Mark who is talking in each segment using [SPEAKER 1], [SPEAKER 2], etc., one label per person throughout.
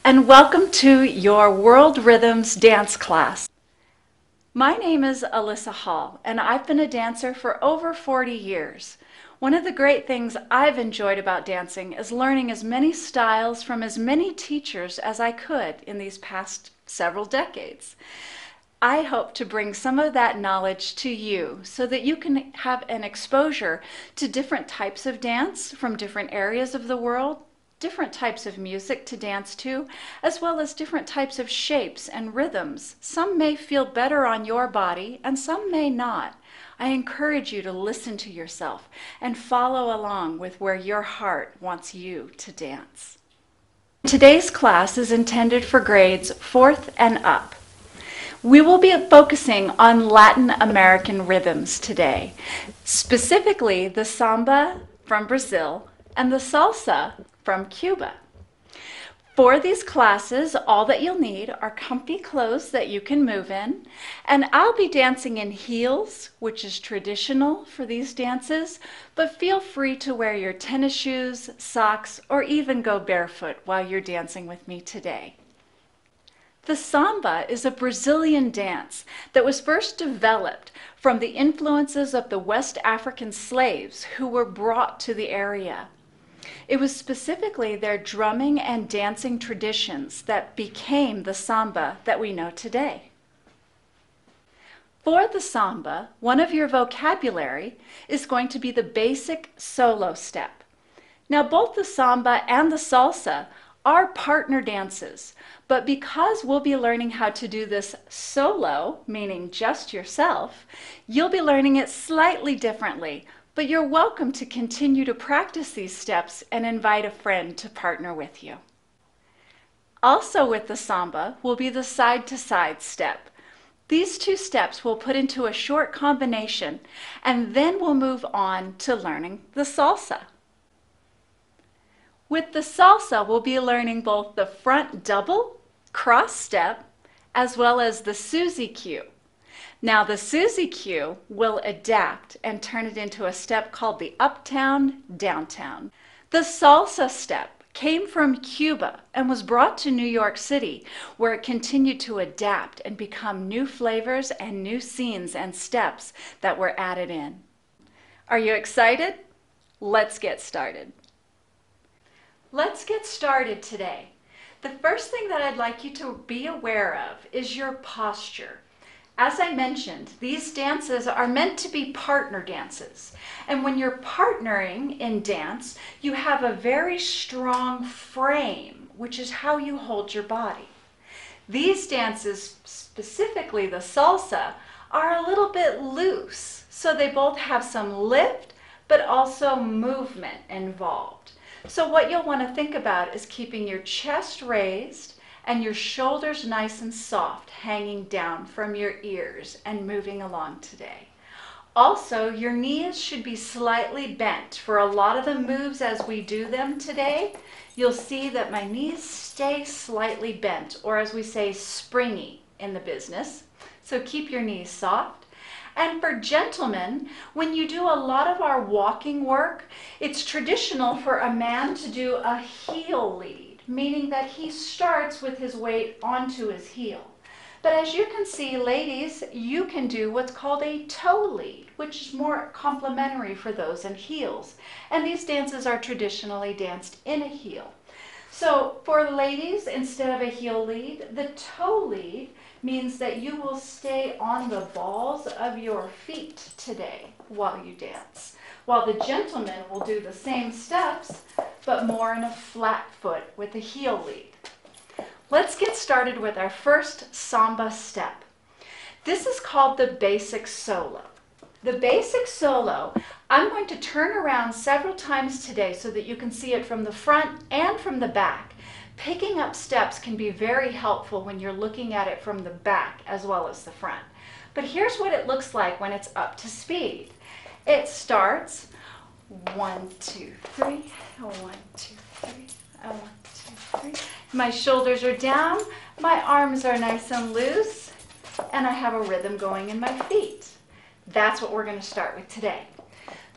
[SPEAKER 1] and welcome to your World Rhythms dance class. My name is Alyssa Hall, and I've been a dancer for over 40 years. One of the great things I've enjoyed about dancing is learning as many styles from as many teachers as I could in these past several decades. I hope to bring some of that knowledge to you so that you can have an exposure to different types of dance from different areas of the world, different types of music to dance to, as well as different types of shapes and rhythms. Some may feel better on your body and some may not. I encourage you to listen to yourself and follow along with where your heart wants you to dance. Today's class is intended for grades 4th and up. We will be focusing on Latin American rhythms today, specifically the samba from Brazil and the salsa from Cuba. For these classes, all that you'll need are comfy clothes that you can move in, and I'll be dancing in heels, which is traditional for these dances, but feel free to wear your tennis shoes, socks, or even go barefoot while you're dancing with me today. The samba is a Brazilian dance that was first developed from the influences of the West African slaves who were brought to the area. It was specifically their drumming and dancing traditions that became the samba that we know today. For the samba, one of your vocabulary is going to be the basic solo step. Now, both the samba and the salsa are partner dances, but because we'll be learning how to do this solo, meaning just yourself, you'll be learning it slightly differently, but you're welcome to continue to practice these steps and invite a friend to partner with you. Also with the samba will be the side-to-side step. These two steps we'll put into a short combination, and then we'll move on to learning the salsa. With the salsa, we'll be learning both the front double, cross step, as well as the Susie Q. Now the Susie Q will adapt and turn it into a step called the uptown, downtown. The salsa step came from Cuba and was brought to New York City, where it continued to adapt and become new flavors and new scenes and steps that were added in. Are you excited? Let's get started. Let's get started today. The first thing that I'd like you to be aware of is your posture. As I mentioned, these dances are meant to be partner dances. And when you're partnering in dance, you have a very strong frame, which is how you hold your body. These dances, specifically the salsa, are a little bit loose. So they both have some lift, but also movement involved. So what you'll want to think about is keeping your chest raised and your shoulders nice and soft, hanging down from your ears and moving along today. Also, your knees should be slightly bent. For a lot of the moves as we do them today, you'll see that my knees stay slightly bent, or as we say, springy in the business. So keep your knees soft. And for gentlemen, when you do a lot of our walking work, it's traditional for a man to do a heel lead, meaning that he starts with his weight onto his heel. But as you can see, ladies, you can do what's called a toe lead, which is more complementary for those in heels. And these dances are traditionally danced in a heel. So for ladies, instead of a heel lead, the toe lead means that you will stay on the balls of your feet today while you dance, while the gentleman will do the same steps, but more in a flat foot with a heel lead. Let's get started with our first samba step. This is called the basic solo. The basic solo, I'm going to turn around several times today so that you can see it from the front and from the back. Picking up steps can be very helpful when you're looking at it from the back as well as the front. But here's what it looks like when it's up to speed. It starts 1, 2, 3, 1, 2, 3, 1, 2, 3. My shoulders are down, my arms are nice and loose, and I have a rhythm going in my feet. That's what we're going to start with today.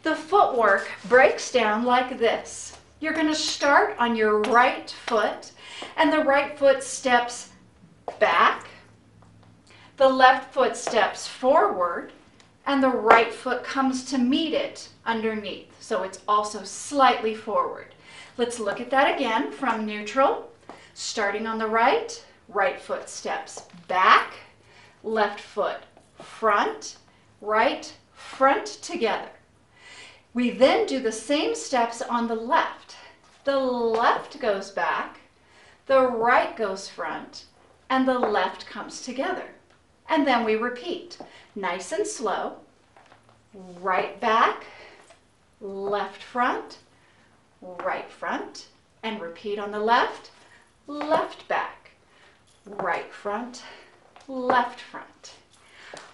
[SPEAKER 1] The footwork breaks down like this. You're going to start on your right foot, and the right foot steps back, the left foot steps forward, and the right foot comes to meet it underneath. So it's also slightly forward. Let's look at that again from neutral. Starting on the right, right foot steps back, left foot front, right front together. We then do the same steps on the left. The left goes back, the right goes front, and the left comes together. And then we repeat, nice and slow, right back, left front, and repeat on the left, left back, right front, left front.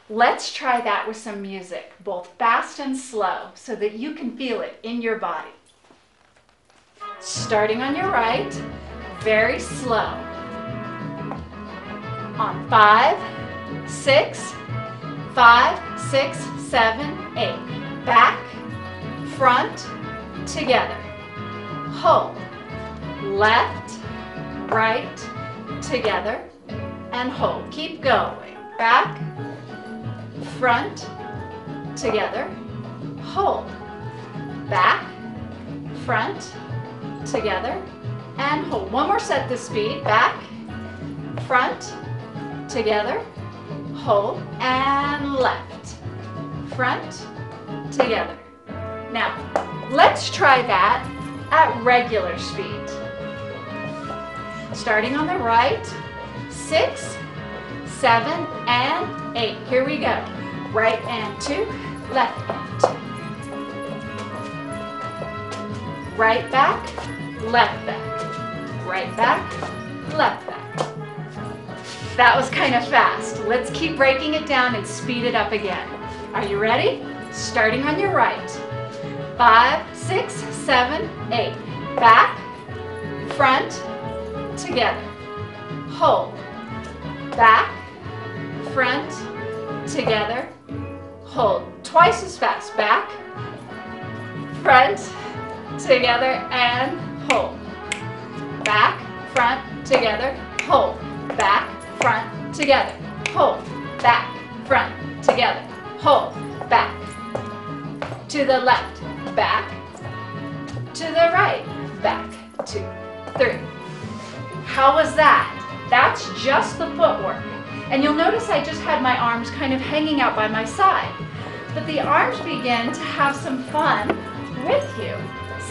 [SPEAKER 1] Let's try that with some music, both fast and slow, so that you can feel it in your body. Starting on your right, very slow. On 5, 6, 5, 6, 7, 8. Back, front, together. Hold. Left, right, together, and hold. Keep going. Back, front, together, hold. Back, front, together, and hold. One more set this speed. Back, front, together, hold, and left, front, together. Now, let's try that at regular speed. Starting on the right, 6, 7, and 8. Here we go. Right and 2, left and 2. Right back, left back. Right back, left back. That was kind of fast. Let's keep breaking it down and speed it up again. Are you ready? Starting on your right. 5, 6, 7, 8. Back, front, together. Hold. Back, front, together, hold. Twice as fast. Back, front, together, and hold. Back, front, together, hold. Back, front, together, hold. Back, front, together, hold. Back. To the left, back. To the right, back. 2, 3. How was that? That's just the footwork. And you'll notice I just had my arms kind of hanging out by my side. But the arms begin to have some fun with you.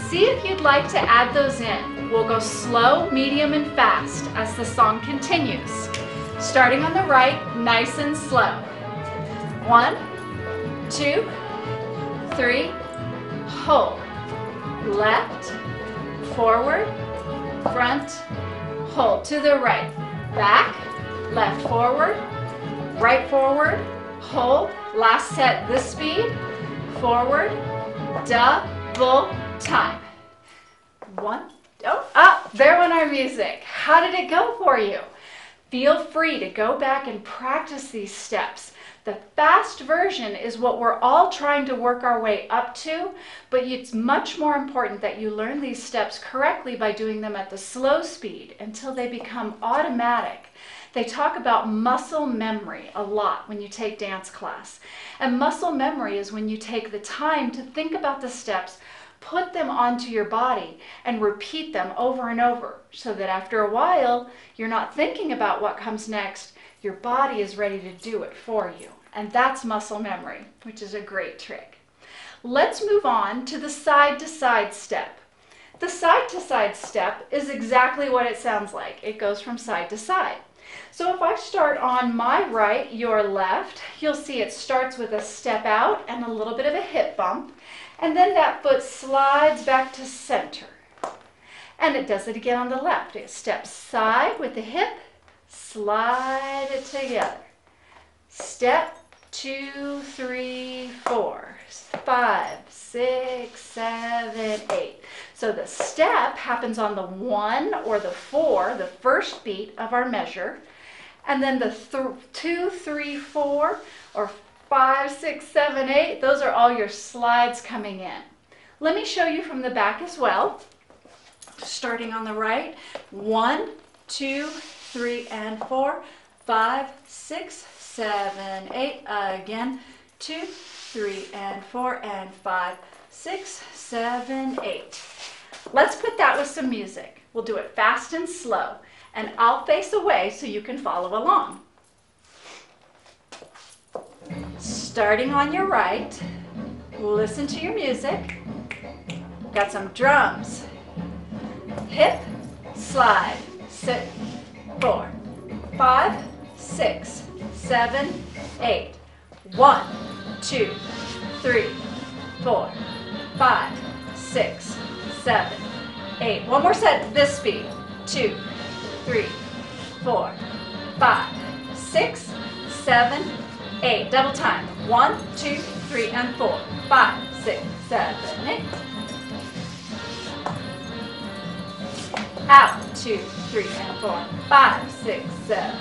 [SPEAKER 1] See if you'd like to add those in. We'll go slow, medium, and fast as the song continues. Starting on the right, nice and slow. 1, 2, 3, hold. Left, forward, front, hold. To the right, back, left forward, right forward, hold. Last set this speed, forward, double time. 1, there went our music. How did it go for you? Feel free to go back and practice these steps. The fast version is what we're all trying to work our way up to, but it's much more important that you learn these steps correctly by doing them at the slow speed until they become automatic. They talk about muscle memory a lot when you take dance class. And muscle memory is when you take the time to think about the steps, put them onto your body, and repeat them over and over so that after a while, you're not thinking about what comes next. Your body is ready to do it for you. And that's muscle memory, which is a great trick. Let's move on to the side-to-side step. The side-to-side step is exactly what it sounds like. It goes from side to side. So if I start on my right, your left, you'll see it starts with a step out and a little bit of a hip bump, and then that foot slides back to center. And it does it again on the left. It steps side with the hip, slide it together. Step, 2, 3, 4, 5, 6, 7, 8. So the step happens on the 1 or the 4, the first beat of our measure, and then the 2, 3, 4, or 5, 6, 7, 8, those are all your slides coming in. Let me show you from the back as well. Starting on the right, 1, 2, 3, and 4, 5, 6, 7, 8. Again, 2, 3, and 4, and 5, 6, 7, 8. Let's put that with some music. We'll do it fast and slow, and I'll face away so you can follow along. Starting on your right, listen to your music. Got some drums. Hip, slide, 6, 4, 5, 6, 7, 8. 1, 2, 3, 4, 5, 6, 7, 8. One more set at this speed. 2, 3, 4, 5, 6, 7, 8. Double time. 1, 2, 3, and 4, 5, 6, 7, 8. Out, 2, 3, and 4, 5, 6, 7.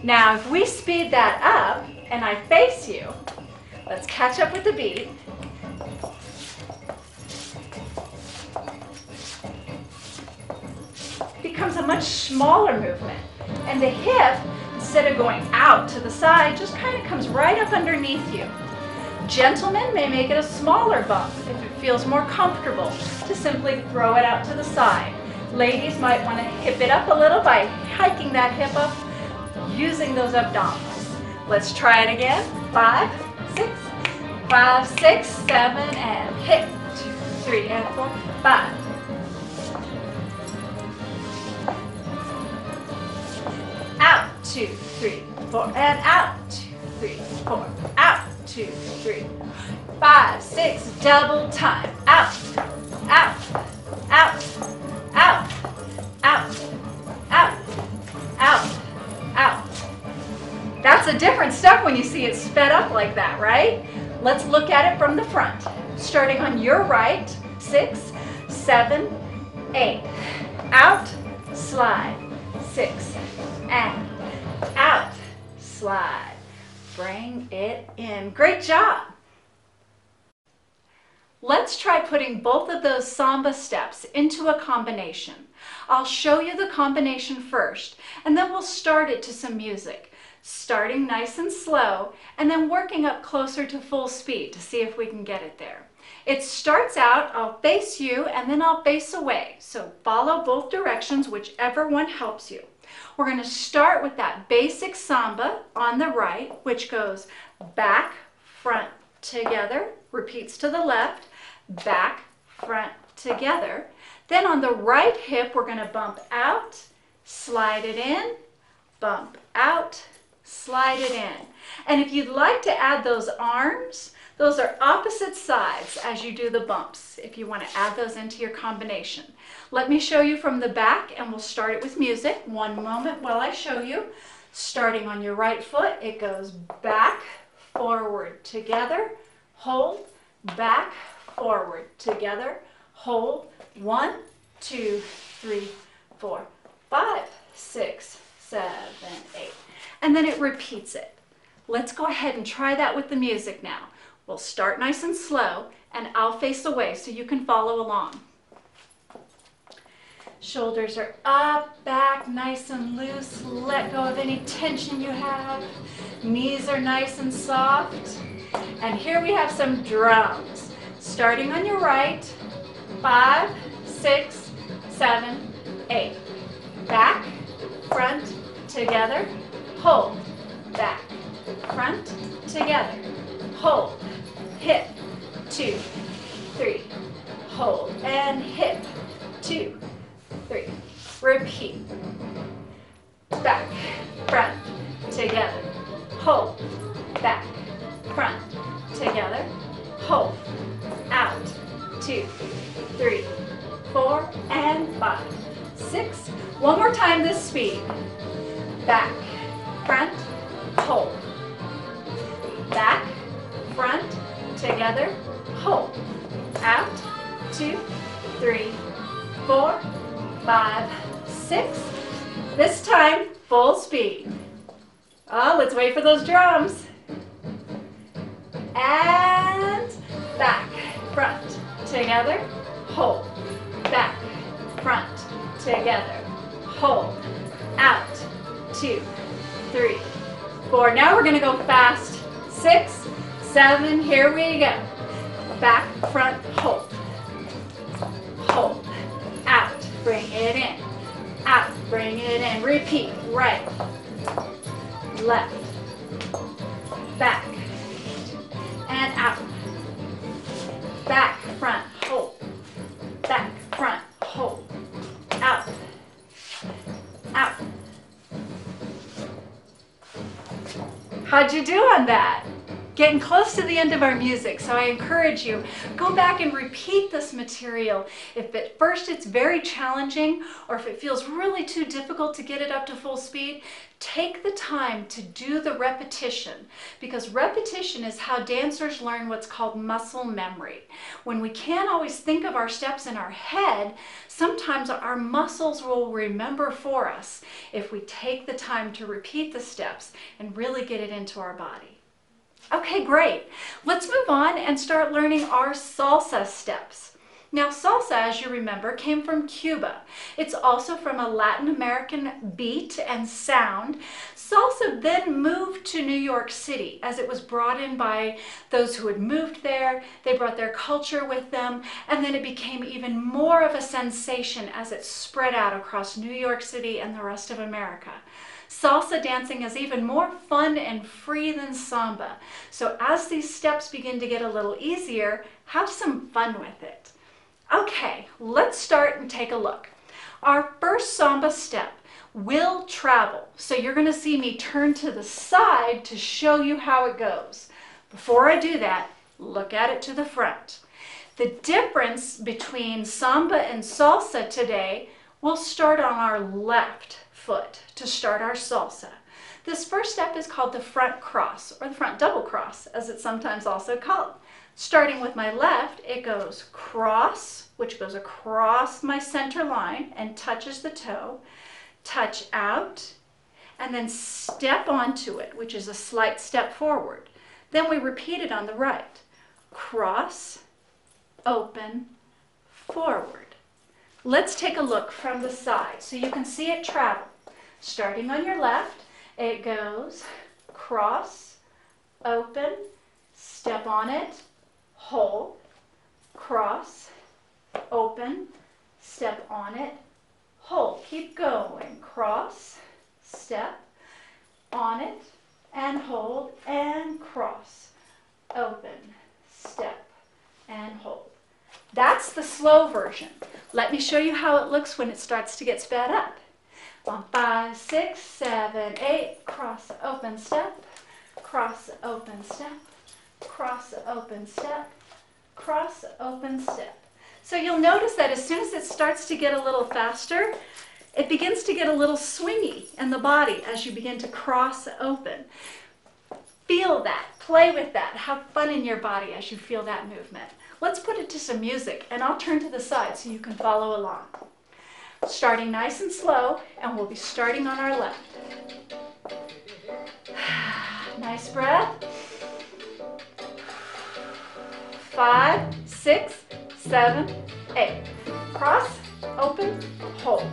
[SPEAKER 1] Now, if we speed that up and I face you, let's catch up with the beat. Becomes a much smaller movement. And the hip, instead of going out to the side, just kind of comes right up underneath you. Gentlemen may make it a smaller bump if it feels more comfortable to simply throw it out to the side. Ladies might want to hip it up a little by hiking that hip up using those abdominals. Let's try it again. 5, 6, 5, 6, 7, and hip. 2, 3, and 4, 5. Out, 2, 3, 4, and out. 2, 3, 4, out. 2, 3, 5, 6, double time. Out, out, out, out, out, out, out, out. That's a different step when you see it sped up like that, right? Let's look at it from the front. Starting on your right, 6, 7, 8. Out, slide, 6, and out, slide. Bring it in. Great job. Let's try putting both of those samba steps into a combination. I'll show you the combination first, and then we'll start it to some music, starting nice and slow, and then working up closer to full speed to see if we can get it there. It starts out, I'll face you, and then I'll face away. So follow both directions, whichever one helps you. We're going to start with that basic samba on the right, which goes back, front, together, repeats to the left, back, front, together. Then on the right hip, we're going to bump out, slide it in, bump out, slide it in. And if you'd like to add those arms, those are opposite sides as you do the bumps, if you want to add those into your combination. Let me show you from the back, and we'll start it with music. One moment while I show you. Starting on your right foot, it goes back, forward, together, hold, back, forward, together, hold. 1, 2, 3, 4, 5, 6, 7, 8. And then it repeats it. Let's go ahead and try that with the music now. We'll start nice and slow, and I'll face away so you can follow along. Shoulders are up, back, nice and loose. Let go of any tension you have. Knees are nice and soft. And here we have some drums. Starting on your right, 5, 6, 7, 8. Back, front, together, hold. Back, front, together, hold. Hip, 2, 3, hold, and hip, 2, 3. Repeat. Back, front, together, hold. Back, front, together, hold. Out, 2, 3, 4, and 5, 6. One more time this speed. Back, front, hold. Back, front, together, hold. Out, 2, 3, 4, 5, 6. This time, full speed. Oh, let's wait for those drums. And back, front, together, hold, back, front, together, hold, out, 2, 3, 4. Now we're going to go fast. 6, 7, here we go. Back, front, hold, hold, out, bring it in, out, bring it in, repeat, right, left, back, and out, back, front, hold, back, front, hold, out, out. How'd you do on that? Getting close to the end of our music, so I encourage you, go back and repeat this material. If at first it's very challenging, or if it feels really too difficult to get it up to full speed, take the time to do the repetition, because repetition is how dancers learn what's called muscle memory. When we can't always think of our steps in our head, sometimes our muscles will remember for us if we take the time to repeat the steps and really get it into our body. Okay, great. Let's move on and start learning our salsa steps. Now, salsa, as you remember, came from Cuba. It's also from a Latin American beat and sound. Salsa then moved to New York City as it was brought in by those who had moved there. They brought their culture with them, and then it became even more of a sensation as it spread out across New York City and the rest of America. Salsa dancing is even more fun and free than samba. So as these steps begin to get a little easier, have some fun with it. Okay, let's start and take a look. Our first samba step will travel. So you're going to see me turn to the side to show you how it goes. Before I do that, look at it to the front. The difference between samba and salsa today will start on our left foot to start our salsa. This first step is called the front cross, or the front double cross, as it's sometimes also called. Starting with my left, it goes cross, which goes across my center line and touches the toe, touch out, and then step onto it, which is a slight step forward. Then we repeat it on the right. Cross, open, forward. Let's take a look from the side so you can see it travel. Starting on your left, it goes cross, open, step on it, hold, cross, open, step on it, hold. Keep going. Cross, step on it, and hold, and cross, open, step, and hold. That's the slow version. Let me show you how it looks when it starts to get sped up. 1, 5, 6, 7, 8, cross, open, step, cross, open, step, cross, open, step, cross, open, step. So you'll notice that as soon as it starts to get a little faster, it begins to get a little swingy in the body as you begin to cross open. Feel that, play with that, have fun in your body as you feel that movement. Let's put it to some music, and I'll turn to the side so you can follow along. Starting nice and slow, and we'll be starting on our left. Nice breath. 5, 6, 7, 8. Cross, open, hold.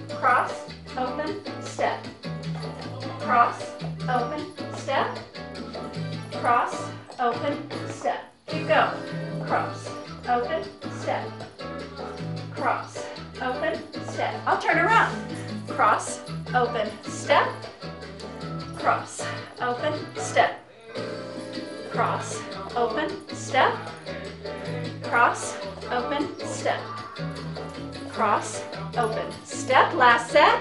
[SPEAKER 1] Cross, open, step. Cross, open, step. Cross, open, step. Keep going. Cross, open, step. Cross, open, step. I'll turn around. Cross, open, step. Cross, open, step. Cross, open, step. Cross, open, step. Cross, open, step. Last set.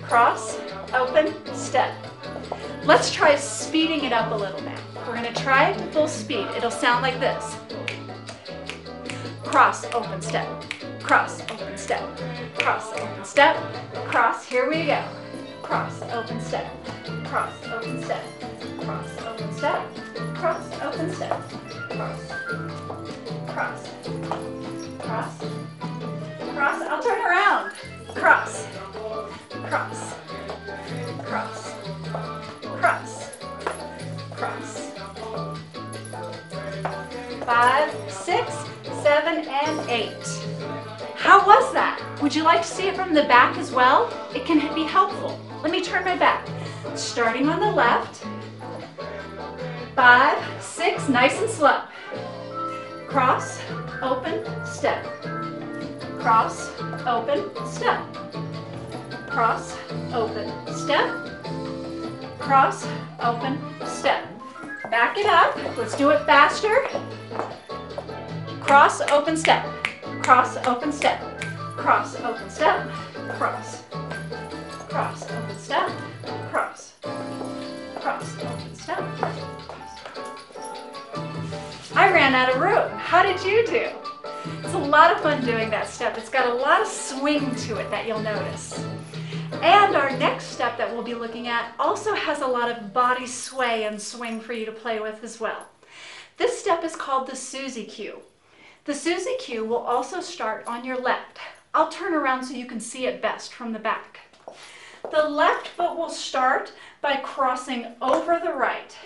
[SPEAKER 1] Cross, open, step. Let's try speeding it up a little bit. We're going to try it to full speed. It'll sound like this. Cross, open, step. Cross, open, step. Cross, open, step. Cross, here we go. Cross, open, step. Cross, open, step. Cross, open, step. Cross, open, step. Cross. Cross. Cross. Cross. I'll turn around. Cross. Cross. Cross. Cross. Cross. 5, 6, 7, 7, and 8. How was that? Would you like to see it from the back as well? It can be helpful. Let me turn my back. Starting on the left. 5, 6, nice and slow. Cross, open, step. Cross, open, step. Cross, open, step. Cross, open, step. Back it up. Let's do it faster. Cross, open, step. Cross, open, step. Cross, open, step. Cross. Cross, open, step. Cross. Cross, open, step. I ran out of room. How did you do? It's a lot of fun doing that step. It's got a lot of swing to it that you'll notice. And our next step that we'll be looking at also has a lot of body sway and swing for you to play with as well. This step is called the Susie Q. The Susie Q will also start on your left. I'll turn around so you can see it best from the back. The left foot will start by crossing over the right.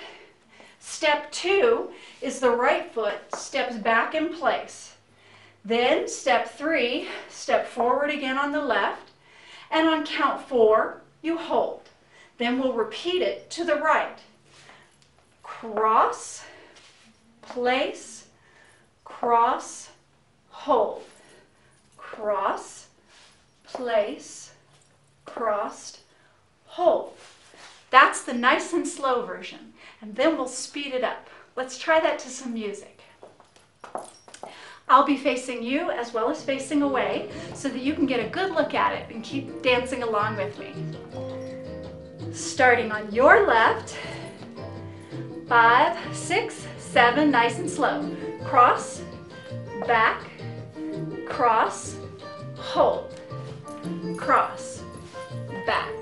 [SPEAKER 1] Step 2 is the right foot steps back in place. Then step 3, step forward again on the left. And on count 4, you hold. Then we'll repeat it to the right. Cross, place, cross, hold. Cross, place, crossed, hold. That's the nice and slow version. And then we'll speed it up. Let's try that to some music. I'll be facing you as well as facing away so that you can get a good look at it and keep dancing along with me. Starting on your left, 5, 6, 7, nice and slow. Cross, back, cross, hold. Cross, back,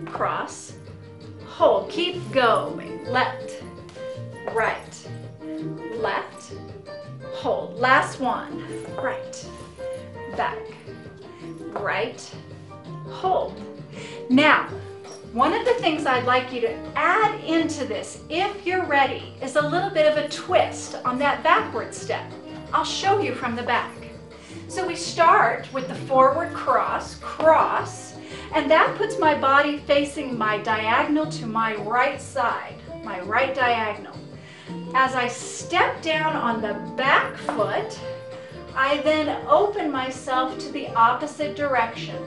[SPEAKER 1] cross, hold. Keep going. Left, right, left, hold. Last one. Right, back, right, hold. Now, one of the things I'd like you to add into this, if you're ready, is a little bit of a twist on that backward step. I'll show you from the back. So we start with the forward cross, cross, and that puts my body facing my diagonal to my right side, my right diagonal. As I step down on the back foot, I then open myself to the opposite direction.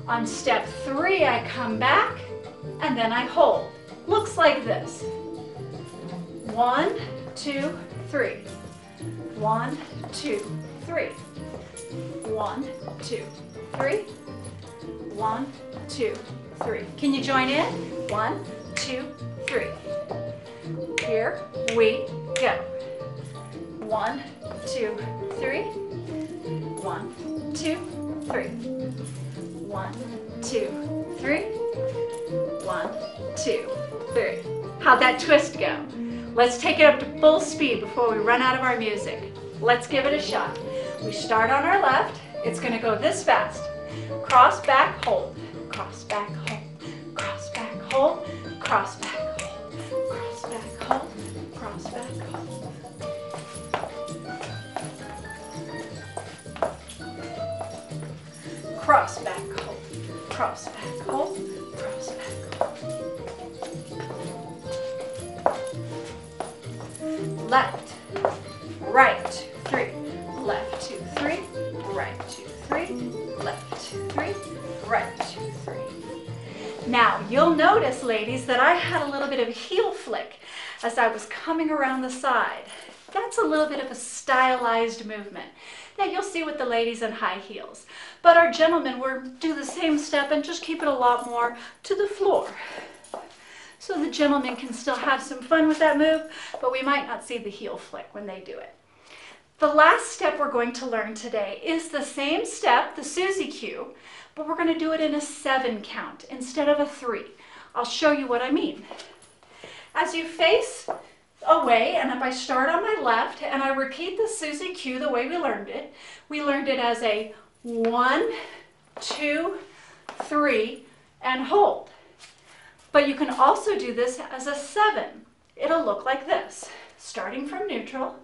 [SPEAKER 1] On step 3, I come back and then I hold. Looks like this. 1, 2, 3. 1, 2, 3. 1, 2, 3. 1, 2, 3. Can you join in? 1, 2, 3. Here we go. 1, 2, 3. 1, 2, 3. 1, 2, 3. 1, 2, 3. How'd that twist go? Let's take it up to full speed before we run out of our music. Let's give it a shot. We start on our left. It's going to go this fast. Cross, back, hold. Cross, back, hold. Cross, back, hold. Cross, back, hold. Cross, back, hold. Cross, back, hold. Cross, back, hold. Cross, back, hold. Cross, back, hold. Left, right, 3. Left, 2, 3. Right, 2, 3. Left, 2, 3. Right, 2, 3. Now, you'll notice, ladies, that I had a little bit of heel flick as I was coming around the side. That's a little bit of a stylized movement that you'll see with the ladies in high heels. But our gentlemen will do the same step and just keep it a lot more to the floor. So the gentlemen can still have some fun with that move, but we might not see the heel flick when they do it. The last step we're going to learn today is the same step, the Susie Q, but we're going to do it in a 7 count instead of a 3. I'll show you what I mean. As you face away, and if I start on my left and I repeat the Susie Q the way we learned it as a 1, 2, 3, and hold. But you can also do this as a 7. It'll look like this, starting from neutral.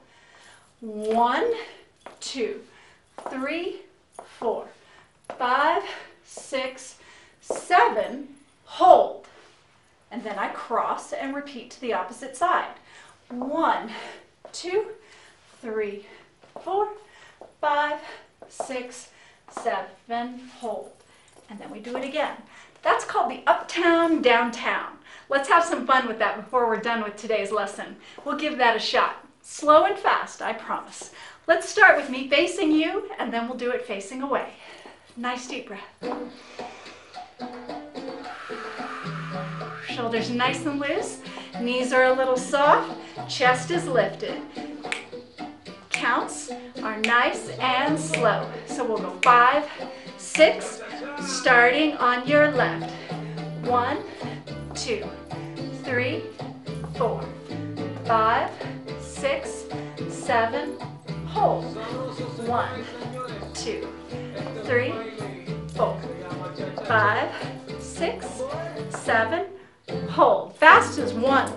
[SPEAKER 1] 1, 2, 3, 4, 5, 6, 7, hold. And then I cross and repeat to the opposite side. 1, 2, 3, 4, 5, 6, 7, hold. And then we do it again. That's called the uptown, downtown. Let's have some fun with that before we're done with today's lesson. We'll give that a shot. Slow and fast, I promise. Let's start with me facing you, and then we'll do it facing away. Nice deep breath. Shoulders nice and loose. Knees are a little soft. Chest is lifted. Counts are nice and slow. So we'll go 5, 6, starting on your left. 1, 2, 3, 4, 5, 6, 7, hold. 1, 2, 3, 4, 5, 6, 7, hold. Fast as 1.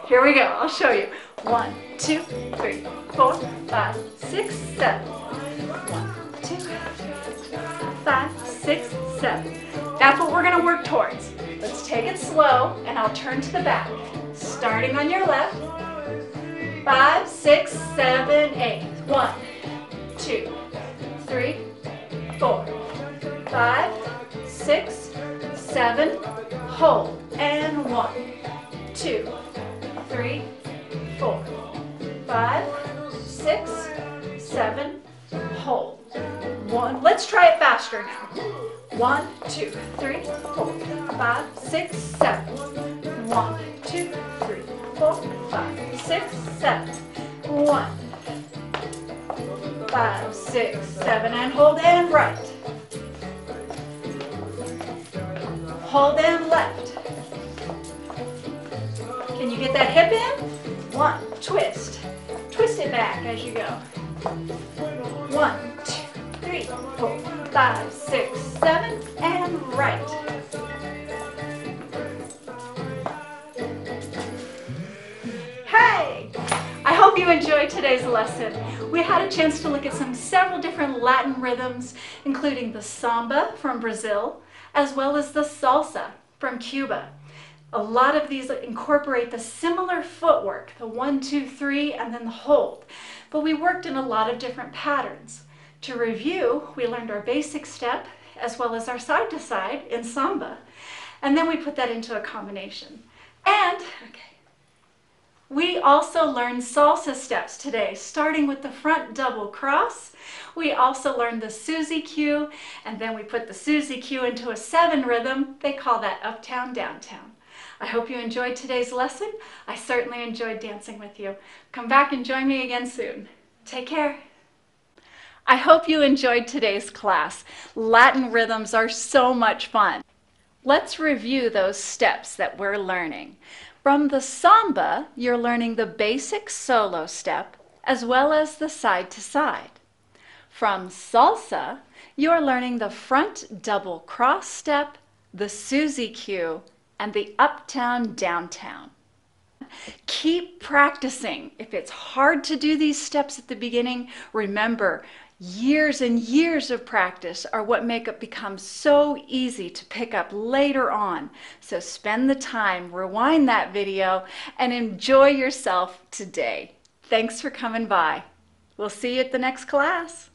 [SPEAKER 1] Here we go. I'll show you. 1, 2, 3, 4, 5, 6, 7. 1, 2, 3, 5, 6, 7. That's what we're going to work towards. Let's take it slow, and I'll turn to the back. Starting on your left. 5, 6, 7, 8. 1, 2, 3, 4, 5, 6, 7, hold. And 1, 2, 3, 4, 5, 6, 7, hold. 1. Let's try it faster now. 1, 2, 3, 4, 5, 6, 7. 1, 2, 3, 4, 5, 6, 7. 1, 5, 6, 7, and hold and right. Hold and left. Can you get that hip in? 1, twist. Twist it back as you go. 1, 2, 3, 4, 5, 6, 7, and right. Hey! I hope you enjoyed today's lesson. We had a chance to look at several different Latin rhythms, including the samba from Brazil, as well as the salsa from Cuba. A lot of these incorporate the similar footwork, the 1, 2, 3, and then the hold. But we worked in a lot of different patterns. To review, we learned our basic step, as well as our side-to-side in samba. And then we put that into a combination. And, we also learned salsa steps today, starting with the front double cross. We also learned the Susie cue, and then we put the Susie cue into a 7 rhythm. They call that uptown, downtown. I hope you enjoyed today's lesson. I certainly enjoyed dancing with you. Come back and join me again soon. Take care. I hope you enjoyed today's class. Latin rhythms are so much fun. Let's review those steps that we're learning. From the samba, you're learning the basic solo step as well as the side-to-side. From salsa, you're learning the front double cross step, the Susie cue, and the uptown, downtown. Keep practicing. If it's hard to do these steps at the beginning, remember, years and years of practice are what make it become so easy to pick up later on. So spend the time, rewind that video, and enjoy yourself today. Thanks for coming by. We'll see you at the next class.